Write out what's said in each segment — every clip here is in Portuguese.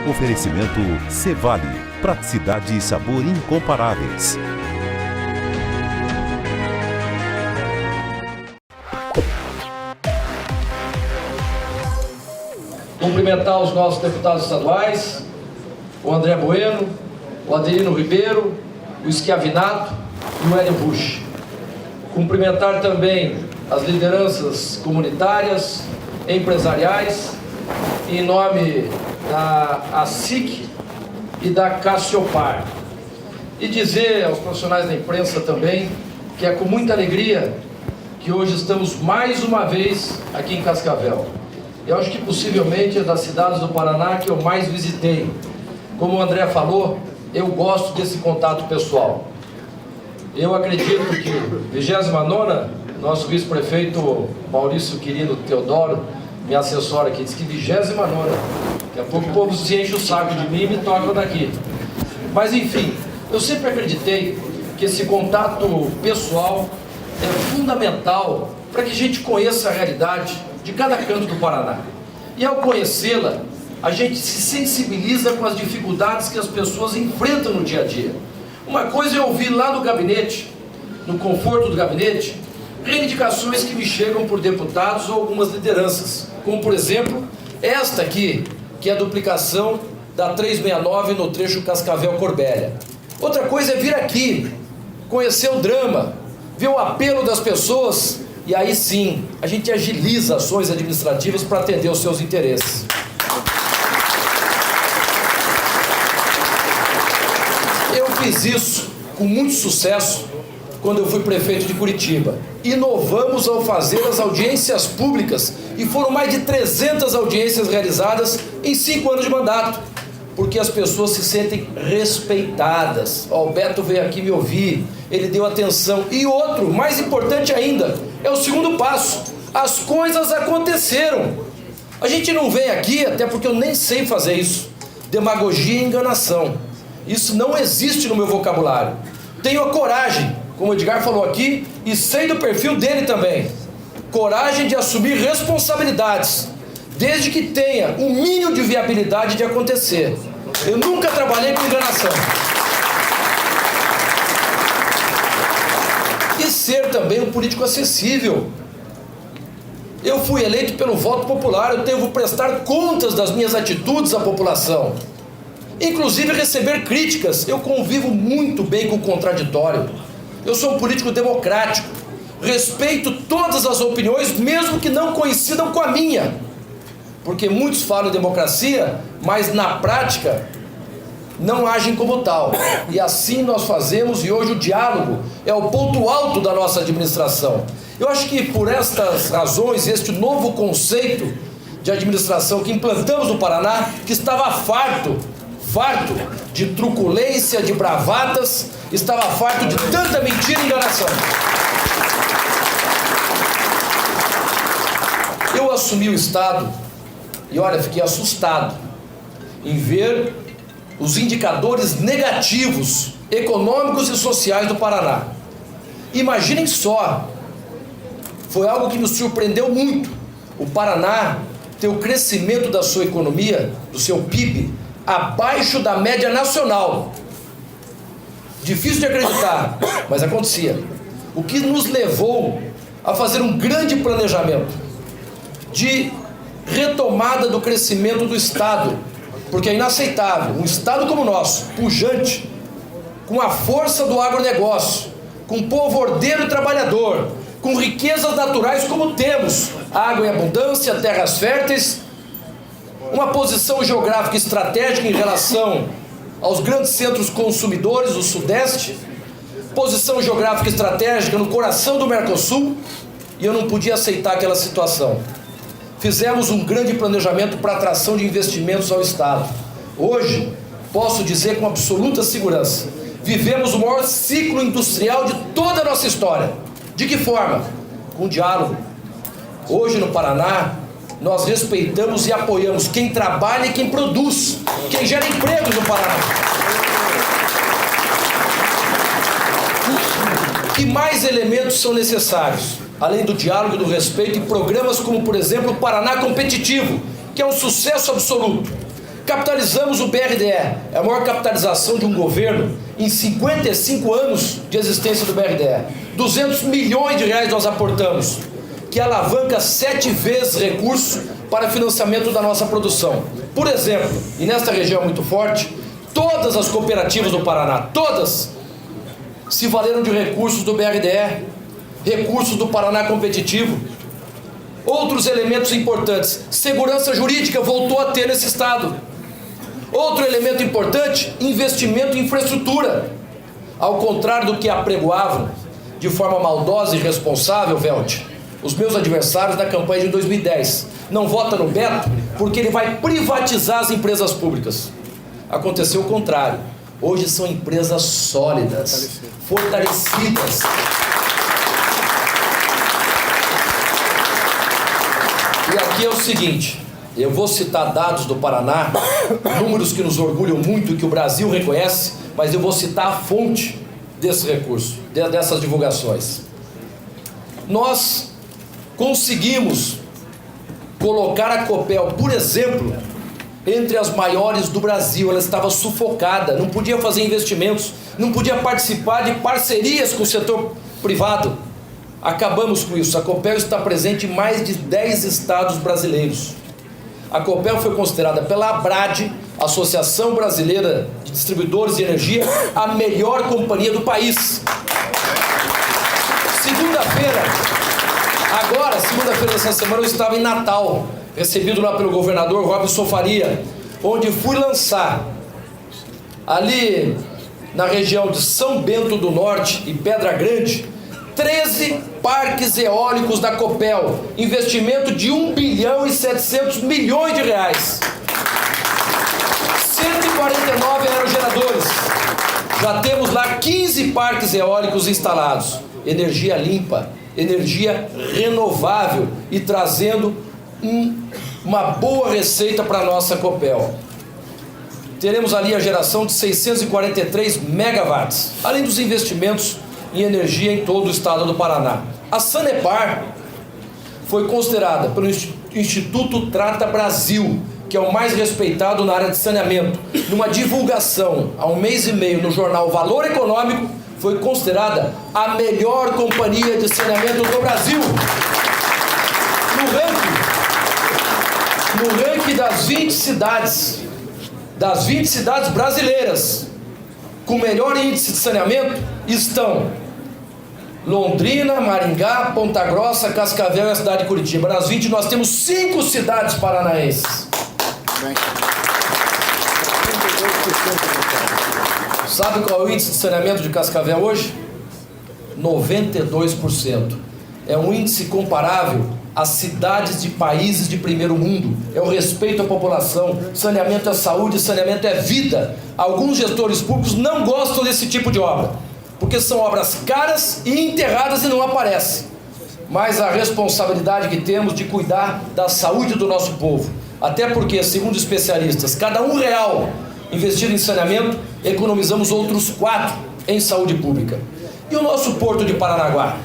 Oferecimento Cevale, praticidade e sabor incomparáveis. Cumprimentar os nossos deputados estaduais, o André Bueno, o Adelino Ribeiro, o Schiavinato e o Hélio Busch. Cumprimentar também as lideranças comunitárias, empresariais, em nome da ASIC e da Cassiopar. E dizer aos profissionais da imprensa também que é com muita alegria que hoje estamos mais uma vez aqui em Cascavel. Eu acho que possivelmente é das cidades do Paraná que eu mais visitei. Como o André falou, eu gosto desse contato pessoal. Eu acredito que 29ª, nosso vice-prefeito Maurício Quirino Teodoro, minha assessora aqui, diz que 29ª. Daqui a pouco o povo se enche o saco de mim e me toca daqui. Mas enfim, eu sempre acreditei que esse contato pessoal é fundamental para que a gente conheça a realidade de cada canto do Paraná. E ao conhecê-la, a gente se sensibiliza com as dificuldades que as pessoas enfrentam no dia a dia. Uma coisa é ouvir lá no gabinete, no conforto do gabinete, reivindicações que me chegam por deputados ou algumas lideranças, como por exemplo, esta aqui, que é a duplicação da 369 no trecho Cascavel-Corbélia. Outra coisa é vir aqui, conhecer o drama, ver o apelo das pessoas, e aí sim, a gente agiliza ações administrativas para atender os seus interesses. Eu fiz isso com muito sucesso quando eu fui prefeito de Curitiba. Inovamos ao fazer as audiências públicas e foram mais de 300 audiências realizadas em 5 anos de mandato, porque as pessoas se sentem respeitadas. O Beto veio aqui me ouvir, ele deu atenção. E outro, mais importante ainda, é o segundo passo. As coisas aconteceram. A gente não vem aqui, até porque eu nem sei fazer isso, demagogia e enganação. Isso não existe no meu vocabulário. Tenho a coragem, como o Edgar falou aqui, e sei do perfil dele também. Coragem de assumir responsabilidades, desde que tenha o mínimo de viabilidade de acontecer. Eu nunca trabalhei com enganação. E ser também um político acessível. Eu fui eleito pelo voto popular, eu devo prestar contas das minhas atitudes à população. Inclusive receber críticas. Eu convivo muito bem com o contraditório. Eu sou um político democrático. Respeito todas as opiniões, mesmo que não coincidam com a minha. Porque muitos falam em democracia, mas na prática não agem como tal. E assim nós fazemos, e hoje o diálogo é o ponto alto da nossa administração. Eu acho que por estas razões, este novo conceito de administração que implantamos no Paraná, que estava farto de truculência, de bravatas, estava farto de tanta mentira e enganação. Eu assumi o Estado e olha, fiquei assustado em ver os indicadores negativos econômicos e sociais do Paraná. Imaginem só, foi algo que me surpreendeu muito. O Paraná tem o crescimento da sua economia, do seu PIB, abaixo da média nacional. Difícil de acreditar, mas acontecia. O que nos levou a fazer um grande planejamento de retomada do crescimento do Estado, porque é inaceitável um Estado como o nosso, pujante, com a força do agronegócio, com povo ordeiro e trabalhador, com riquezas naturais como temos, água em abundância, terras férteis, uma posição geográfica estratégica em relação aos grandes centros consumidores do Sudeste, posição geográfica estratégica no coração do Mercosul, e eu não podia aceitar aquela situação. Fizemos um grande planejamento para atração de investimentos ao Estado. Hoje, posso dizer com absoluta segurança, vivemos o maior ciclo industrial de toda a nossa história. De que forma? Com diálogo. Hoje no Paraná, nós respeitamos e apoiamos quem trabalha e quem produz, quem gera empregos no Paraná. Que mais elementos são necessários? Além do diálogo e do respeito, em programas como, por exemplo, o Paraná Competitivo, que é um sucesso absoluto. Capitalizamos o BRDE, é a maior capitalização de um governo em 55 anos de existência do BRDE. 200 milhões de reais nós aportamos, que alavanca 7 vezes recursos para financiamento da nossa produção. Por exemplo, e nesta região muito forte, todas as cooperativas do Paraná, todas, se valeram de recursos do BRDE, recursos do Paraná Competitivo. Outros elementos importantes, segurança jurídica voltou a ter nesse estado. Outro elemento importante, investimento em infraestrutura. Ao contrário do que apregoavam de forma maldosa e irresponsável, Velt, os meus adversários na campanha de 2010, não vota no Beto porque ele vai privatizar as empresas públicas. Aconteceu o contrário. Hoje são empresas sólidas, fortalecidas. E aqui é o seguinte, eu vou citar dados do Paraná, números que nos orgulham muito, que o Brasil reconhece, mas eu vou citar a fonte desse recurso, dessas divulgações. Nós conseguimos colocar a Copel, por exemplo, entre as maiores do Brasil. Ela estava sufocada, não podia fazer investimentos, não podia participar de parcerias com o setor privado. Acabamos com isso. A Copel está presente em mais de 10 estados brasileiros. A Copel foi considerada pela ABRAD, Associação Brasileira de Distribuidores de Energia, a melhor companhia do país. Segunda-feira dessa semana, eu estava em Natal, recebido lá pelo governador Robson Faria, onde fui lançar, ali na região de São Bento do Norte e Pedra Grande, 13 parques eólicos da Copel, investimento de 1 bilhão e 700 milhões de reais. 149 aerogeradores. Já temos lá 15 parques eólicos instalados. Energia limpa, energia renovável e trazendo uma boa receita para a nossa Copel. Teremos ali a geração de 643 megawatts, além dos investimentos em energia em todo o estado do Paraná. A Sanepar foi considerada pelo Instituto Trata Brasil, que é o mais respeitado na área de saneamento, numa divulgação há 1 mês e meio no jornal Valor Econômico, foi considerada a melhor companhia de saneamento do Brasil. No ranking das 20 cidades brasileiras com melhor índice de saneamento estão Londrina, Maringá, Ponta Grossa, Cascavel e a cidade de Curitiba. Nas 20 nós temos 5 cidades paranaenses. Sabe qual é o índice de saneamento de Cascavel hoje? 92%. É um índice comparável às cidades de países de primeiro mundo. É o respeito à população. Saneamento é saúde, saneamento é vida. Alguns gestores públicos não gostam desse tipo de obra, porque são obras caras e enterradas e não aparecem. Mas a responsabilidade que temos de cuidar da saúde do nosso povo. Até porque, segundo especialistas, cada R$1 investido em saneamento, economizamos outros 4 em saúde pública. E o nosso porto de Paranaguá,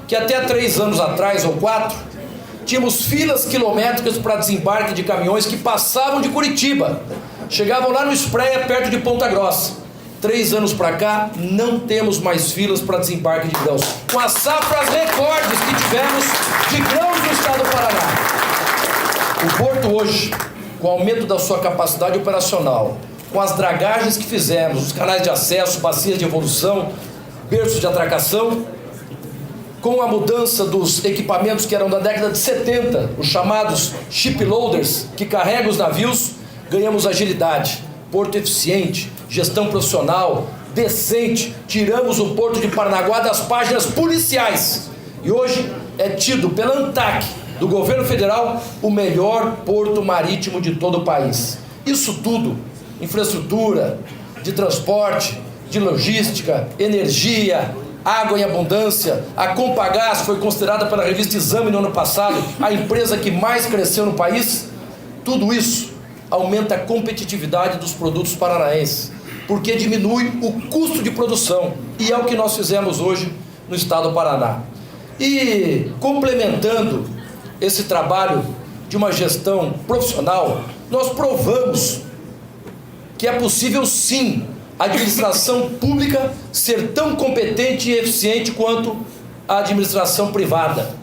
que até 3 anos atrás, ou 4, tínhamos filas quilométricas para desembarque de caminhões que passavam de Curitiba, chegavam lá no Espreia, perto de Ponta Grossa. 3 anos para cá, não temos mais filas para desembarque de grãos, com as safras recordes que tivemos de grãos no estado do Paraná. O porto hoje, com o aumento da sua capacidade operacional, com as dragagens que fizemos, os canais de acesso, bacias de evolução, berços de atracação, com a mudança dos equipamentos que eram da década de 70, os chamados shiploaders, que carregam os navios, ganhamos agilidade, porto eficiente, gestão profissional, decente, tiramos o porto de Paranaguá das páginas policiais. E hoje é tido pela ANTAC, do governo federal, o melhor porto marítimo de todo o país. Isso tudo, infraestrutura, de transporte, de logística, energia, água em abundância. A Compagás foi considerada pela revista Exame no ano passado a empresa que mais cresceu no país. Tudo isso aumenta a competitividade dos produtos paranaenses, porque diminui o custo de produção, e é o que nós fizemos hoje no estado do Paraná. E complementando esse trabalho de uma gestão profissional, nós provamos que é possível sim a administração pública ser tão competente e eficiente quanto a administração privada,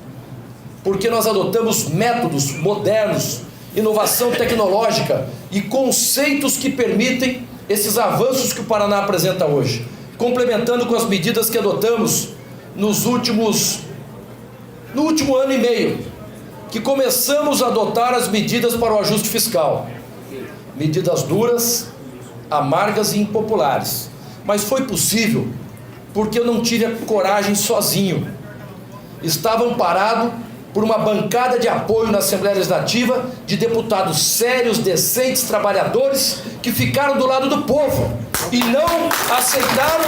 porque nós adotamos métodos modernos, inovação tecnológica e conceitos que permitem esses avanços que o Paraná apresenta hoje, complementando com as medidas que adotamos no último ano e meio, que começamos a adotar as medidas para o ajuste fiscal. Medidas duras, amargas e impopulares. Mas foi possível porque eu não tive a coragem sozinho. Estava amparado por uma bancada de apoio na Assembleia Legislativa de deputados sérios, decentes, trabalhadores, que ficaram do lado do povo e não aceitaram,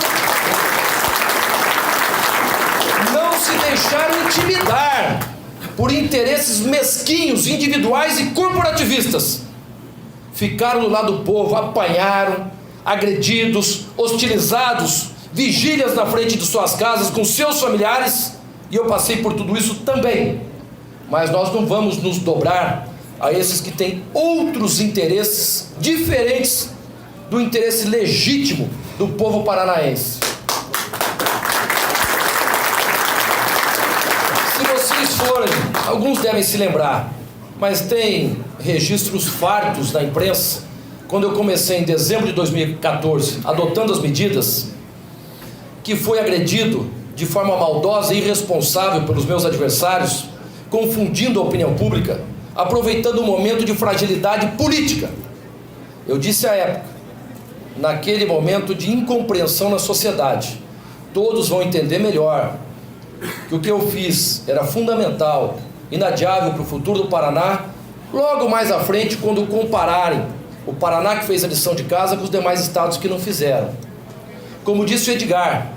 não se deixaram intimidar por interesses mesquinhos, individuais e corporativistas. Ficaram do lado do povo, apanharam, agredidos, hostilizados, vigílias na frente de suas casas com seus familiares, e eu passei por tudo isso também. Mas nós não vamos nos dobrar a esses que têm outros interesses diferentes do interesse legítimo do povo paranaense. Se vocês forem, alguns devem se lembrar, mas tem registros fartos na imprensa, quando eu comecei em dezembro de 2014, adotando as medidas, que foi agredido de forma maldosa e irresponsável pelos meus adversários, confundindo a opinião pública, aproveitando um momento de fragilidade política. Eu disse à época, naquele momento de incompreensão na sociedade, todos vão entender melhor que o que eu fiz era fundamental, inadiável para o futuro do Paraná, logo mais à frente, quando compararem o Paraná que fez a lição de casa com os demais estados que não fizeram. Como disse o Edgar,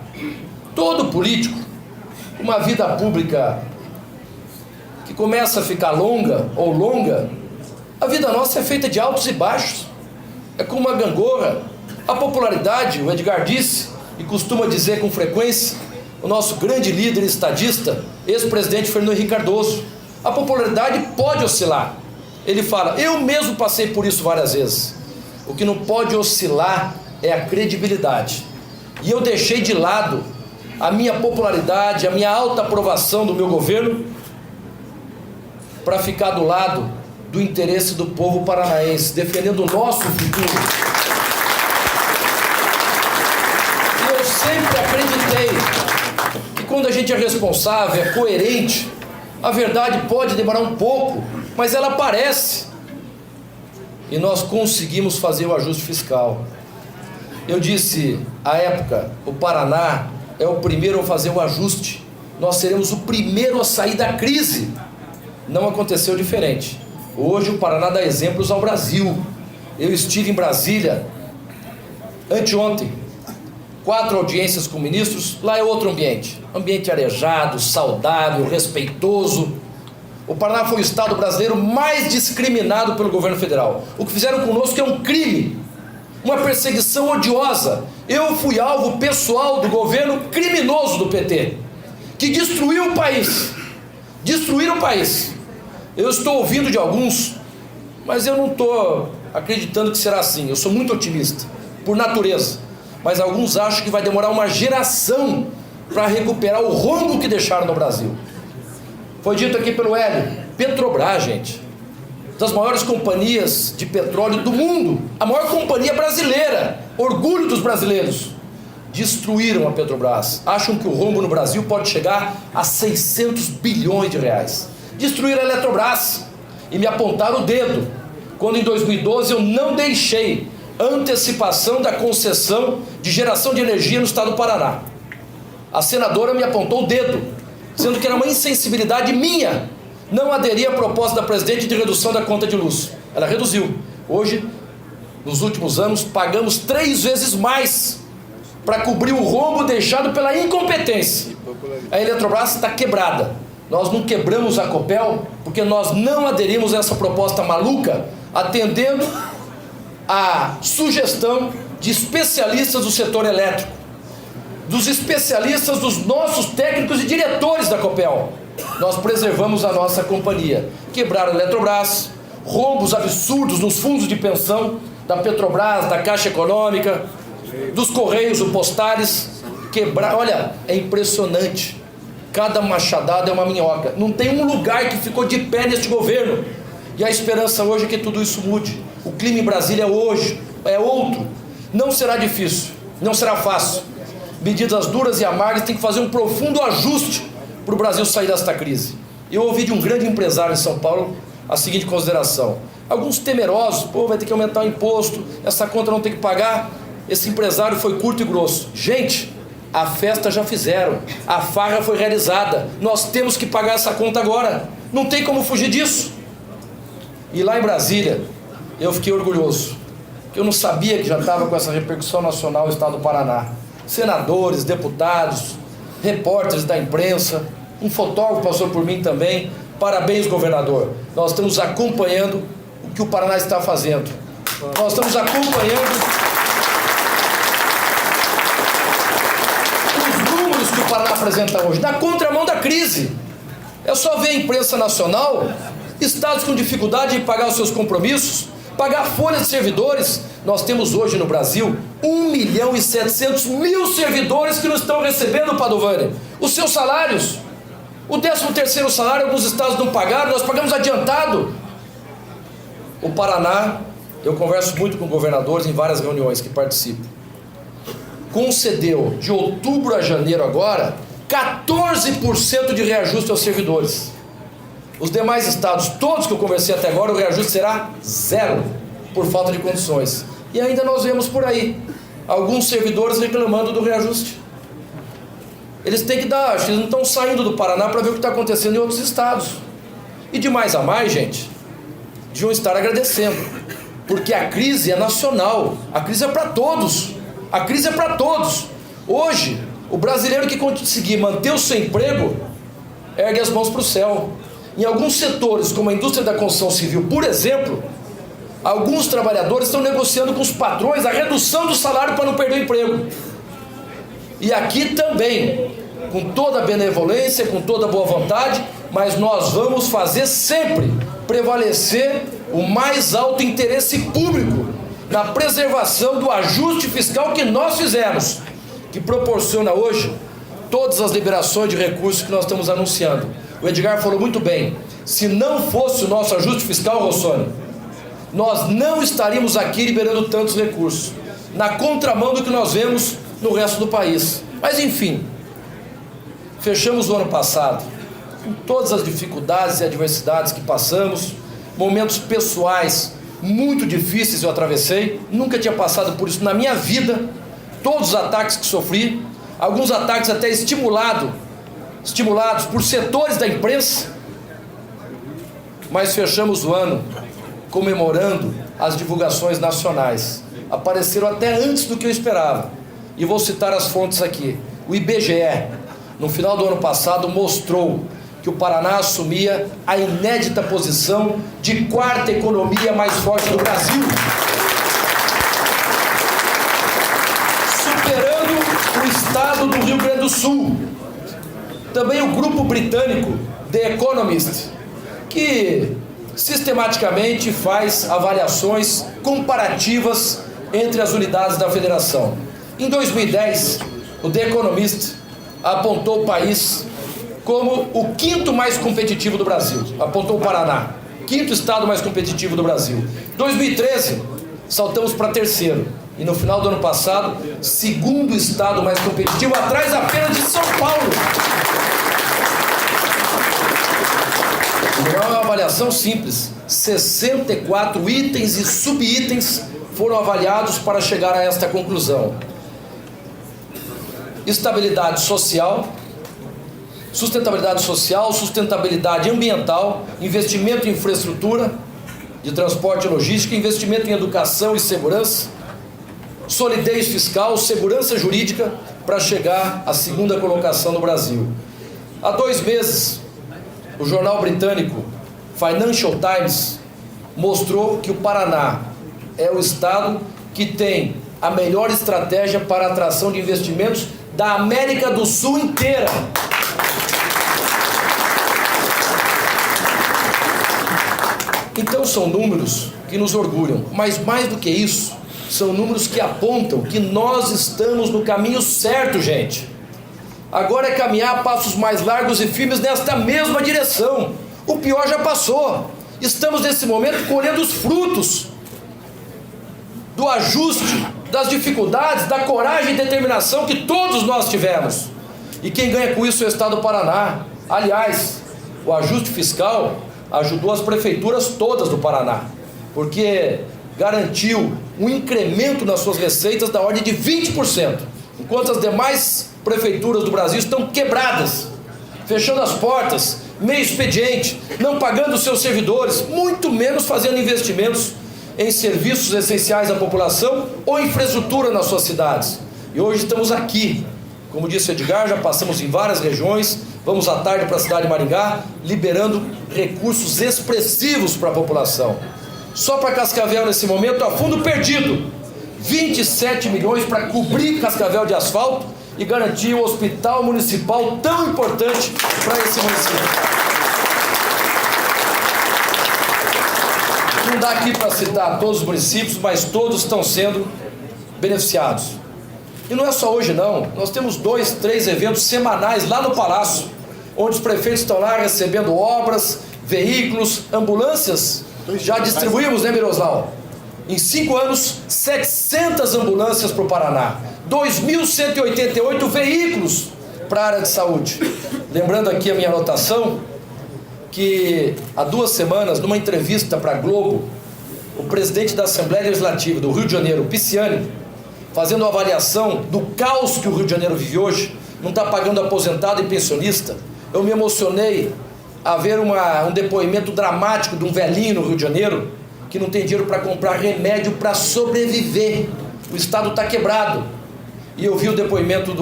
todo político, uma vida pública que começa a ficar longa, a vida nossa é feita de altos e baixos, é como uma gangorra. A popularidade, o Edgar disse, e costuma dizer com frequência, o nosso grande líder estadista, ex-presidente Fernando Henrique Cardoso, a popularidade pode oscilar. Ele fala, eu mesmo passei por isso várias vezes. O que não pode oscilar é a credibilidade. E eu deixei de lado a minha popularidade, a minha alta aprovação do meu governo, para ficar do lado do interesse do povo paranaense, defendendo o nosso futuro. E eu sempre acreditei que quando a gente é responsável, é coerente, a verdade pode demorar um pouco, mas ela aparece. E nós conseguimos fazer o ajuste fiscal. Eu disse, à época, o Paraná é o primeiro a fazer o ajuste. Nós seremos o primeiro a sair da crise. Não aconteceu diferente. Hoje o Paraná dá exemplos ao Brasil. Eu estive em Brasília anteontem, 4 audiências com ministros. Lá é outro ambiente, ambiente arejado, saudável, respeitoso. O Paraná foi o estado brasileiro mais discriminado pelo governo federal. O que fizeram conosco é um crime, uma perseguição odiosa. Eu fui alvo pessoal do governo criminoso do PT, que destruiu o país. Destruíram o país. Eu estou ouvindo de alguns, mas eu não estou acreditando que será assim. Eu sou muito otimista, por natureza. Mas alguns acham que vai demorar uma geração para recuperar o rombo que deixaram no Brasil. Foi dito aqui pelo Hélio, Petrobras, gente, das maiores companhias de petróleo do mundo, a maior companhia brasileira, orgulho dos brasileiros, destruíram a Petrobras. Acham que o rombo no Brasil pode chegar a 600 bilhões de reais. Destruíram a Eletrobras e me apontaram o dedo, quando em 2012 eu não deixei antecipação da concessão de geração de energia no estado do Paraná. A senadora me apontou o dedo, sendo que era uma insensibilidade minha não aderir à proposta da presidente de redução da conta de luz. Ela reduziu. Hoje, nos últimos anos, pagamos 3 vezes mais para cobrir o rombo deixado pela incompetência. A Eletrobras está quebrada. Nós não quebramos a Copel porque nós não aderimos a essa proposta maluca, atendendo a sugestão de especialistas do setor elétrico, dos especialistas, dos nossos técnicos e diretores da Copel. nós preservamos a nossa companhia. Quebraram a Eletrobras, roubos absurdos nos fundos de pensão da Petrobras, da Caixa Econômica, dos Correios, o Postales, olha, é impressionante. Cada machadada é uma minhoca. Não tem um lugar que ficou de pé neste governo. E a esperança hoje é que tudo isso mude. O clima em Brasília hoje é outro. Não será difícil, não será fácil. Medidas duras e amargas têm que fazer um profundo ajuste para o Brasil sair desta crise. Eu ouvi de um grande empresário em São Paulo a seguinte consideração: alguns temerosos, vai ter que aumentar o imposto, essa conta não tem que pagar. Esse empresário foi curto e grosso. Gente, a festa já fizeram, a farra foi realizada, nós temos que pagar essa conta agora, não tem como fugir disso. E lá em Brasília, eu fiquei orgulhoso, porque eu não sabia que já estava com essa repercussão nacional o estado do Paraná. Senadores, deputados, repórteres da imprensa, um fotógrafo passou por mim também. Parabéns, governador, nós estamos acompanhando o que o Paraná está fazendo, nós estamos acompanhando que o Paraná apresenta hoje, na contramão da crise. É só ver a imprensa nacional, estados com dificuldade em pagar os seus compromissos, pagar folhas de servidores. Nós temos hoje no Brasil 1.700.000 servidores que não estão recebendo, Padovani, os seus salários. O 13º salário alguns estados não pagaram, nós pagamos adiantado. O Paraná, eu converso muito com governadores em várias reuniões que participo, concedeu de outubro a janeiro agora 14% de reajuste aos servidores. Os demais estados, todos que eu conversei até agora, o reajuste será 0, por falta de condições. E ainda nós vemos por aí alguns servidores reclamando do reajuste. Eles têm que dar, acho que eles não estão saindo do Paraná para ver o que está acontecendo em outros estados. E de mais a mais, gente, deviam estar agradecendo, porque a crise é nacional, a crise é para todos. A crise é para todos. Hoje, o brasileiro que conseguir manter o seu emprego, ergue as mãos para o céu. Em alguns setores, como a indústria da construção civil, por exemplo, alguns trabalhadores estão negociando com os patrões a redução do salário para não perder o emprego. E aqui também, com toda a benevolência, com toda a boa vontade, mas nós vamos fazer sempre prevalecer o mais alto interesse público na preservação do ajuste fiscal que nós fizemos, que proporciona hoje todas as liberações de recursos que nós estamos anunciando. O Edgar falou muito bem, se não fosse o nosso ajuste fiscal, Rossoni, nós não estaríamos aqui liberando tantos recursos, na contramão do que nós vemos no resto do país. Mas enfim, fechamos o ano passado com todas as dificuldades e adversidades que passamos, momentos pessoais muito difíceis eu atravessei, nunca tinha passado por isso na minha vida, todos os ataques que sofri, alguns ataques até estimulados por setores da imprensa, mas fechamos o ano comemorando as divulgações nacionais. Apareceram até antes do que eu esperava, e vou citar as fontes aqui. O IBGE, no final do ano passado, mostrou que o Paraná assumia a inédita posição de 4ª economia mais forte do Brasil, superando o estado do Rio Grande do Sul. Também o grupo britânico The Economist, que sistematicamente faz avaliações comparativas entre as unidades da federação. Em 2010, o The Economist apontou o país como o 5º mais competitivo do Brasil. Apontou o Paraná, 5º estado mais competitivo do Brasil. 2013, saltamos para 3º. E no final do ano passado, 2º estado mais competitivo, atrás apenas de São Paulo. Não é uma avaliação simples. 64 itens e subitens foram avaliados para chegar a esta conclusão. Estabilidade social, sustentabilidade social, sustentabilidade ambiental, investimento em infraestrutura de transporte e logística, investimento em educação e segurança, solidez fiscal, segurança jurídica, para chegar à 2ª colocação no Brasil. Há 2 meses, o jornal britânico Financial Times mostrou que o Paraná é o estado que tem a melhor estratégia para a atração de investimentos da América do Sul inteira. Então são números que nos orgulham, mas mais do que isso, são números que apontam que nós estamos no caminho certo, gente. Agora é caminhar a passos mais largos e firmes nesta mesma direção. O pior já passou. Estamos nesse momento colhendo os frutos do ajuste, das dificuldades, da coragem e determinação que todos nós tivemos. E quem ganha com isso é o Estado do Paraná. Aliás, o ajuste fiscal ajudou as prefeituras todas do Paraná, porque garantiu um incremento nas suas receitas da ordem de 20%, enquanto as demais prefeituras do Brasil estão quebradas, fechando as portas, meio expediente, não pagando os seus servidores, muito menos fazendo investimentos em serviços essenciais à população ou infraestrutura nas suas cidades. E hoje estamos aqui, como disse o Edgar, já passamos em várias regiões, vamos à tarde para a cidade de Maringá, liberando recursos expressivos para a população. Só para Cascavel nesse momento, a fundo perdido, 27 milhões para cobrir Cascavel de asfalto e garantir um hospital municipal tão importante para esse município. Não dá aqui para citar todos os municípios, mas todos estão sendo beneficiados. E não é só hoje não, nós temos 2, 3 eventos semanais lá no Palácio, onde os prefeitos estão lá recebendo obras, veículos, ambulâncias. Já distribuímos, né, Miroslau? Em 5 anos, 700 ambulâncias para o Paraná, 2.188 veículos para a área de saúde. Lembrando aqui a minha anotação, que há 2 semanas, numa entrevista para a Globo, o presidente da Assembleia Legislativa do Rio de Janeiro, Pisciani, fazendo uma avaliação do caos que o Rio de Janeiro vive hoje, não está pagando aposentado e pensionista. Eu me emocionei a ver um depoimento dramático de um velhinho no Rio de Janeiro, que não tem dinheiro para comprar remédio para sobreviver. O Estado está quebrado. E eu vi o depoimento,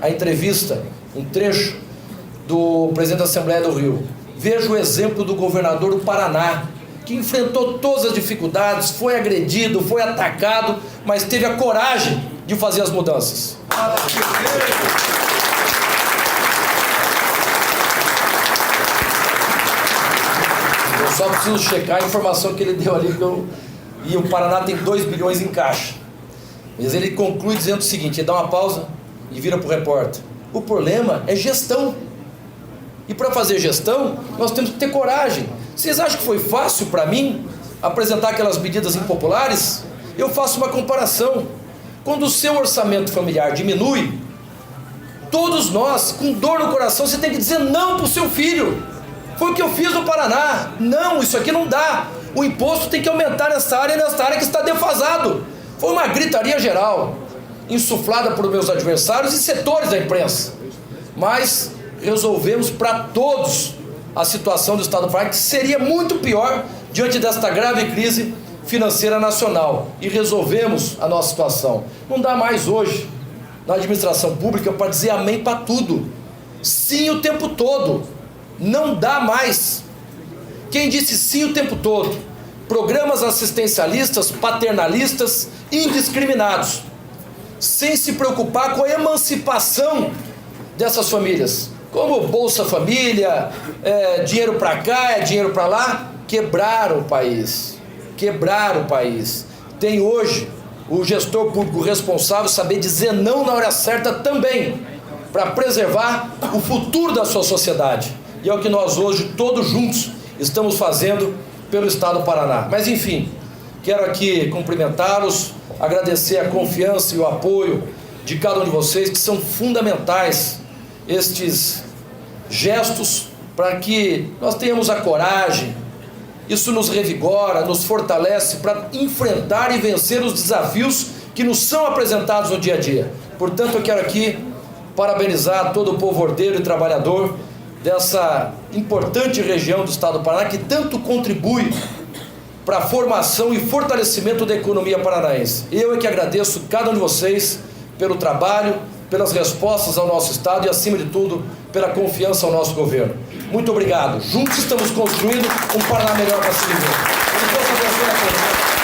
a entrevista, um trecho do presidente da Assembleia do Rio. Vejo o exemplo do governador do Paraná, que enfrentou todas as dificuldades, foi agredido, foi atacado, mas teve a coragem de fazer as mudanças. Eu só preciso checar a informação que ele deu ali, e o Paraná tem 2 bilhões em caixa. Mas ele conclui dizendo o seguinte, ele dá uma pausa e vira para o repórter. O problema é gestão. E para fazer gestão, nós temos que ter coragem. Vocês acham que foi fácil para mim apresentar aquelas medidas impopulares? Eu faço uma comparação. Quando o seu orçamento familiar diminui, todos nós, com dor no coração, você tem que dizer não para o seu filho. Foi o que eu fiz no Paraná. Não, isso aqui não dá. O imposto tem que aumentar nessa área que está defasado. Foi uma gritaria geral, insuflada por meus adversários e setores da imprensa. Mas resolvemos para todos a situação do Estado do Paraná, que seria muito pior diante desta grave crise financeira nacional. E resolvemos a nossa situação. Não dá mais hoje, na administração pública, para dizer amém para tudo. Sim o tempo todo. Não dá mais. Quem disse sim o tempo todo? Programas assistencialistas, paternalistas, indiscriminados, sem se preocupar com a emancipação dessas famílias, como Bolsa Família, dinheiro para cá, dinheiro para lá. Quebraram o país. Quebraram o país. Tem hoje o gestor público responsável saber dizer não na hora certa também, para preservar o futuro da sua sociedade. E é o que nós hoje, todos juntos, estamos fazendo pelo Estado do Paraná. Mas enfim, quero aqui cumprimentá-los, agradecer a confiança e o apoio de cada um de vocês, que são fundamentais estes gestos para que nós tenhamos a coragem. Isso nos revigora, nos fortalece para enfrentar e vencer os desafios que nos são apresentados no dia a dia. Portanto, eu quero aqui parabenizar todo o povo ordeiro e trabalhador dessa importante região do Estado do Paraná, que tanto contribui para a formação e fortalecimento da economia paranaense. Eu é que agradeço cada um de vocês pelo trabalho, pelas respostas ao nosso Estado e, acima de tudo, pela confiança ao nosso governo. Muito obrigado. Juntos estamos construindo um Paraná melhor para se viver. Que Deus abençoe a todos.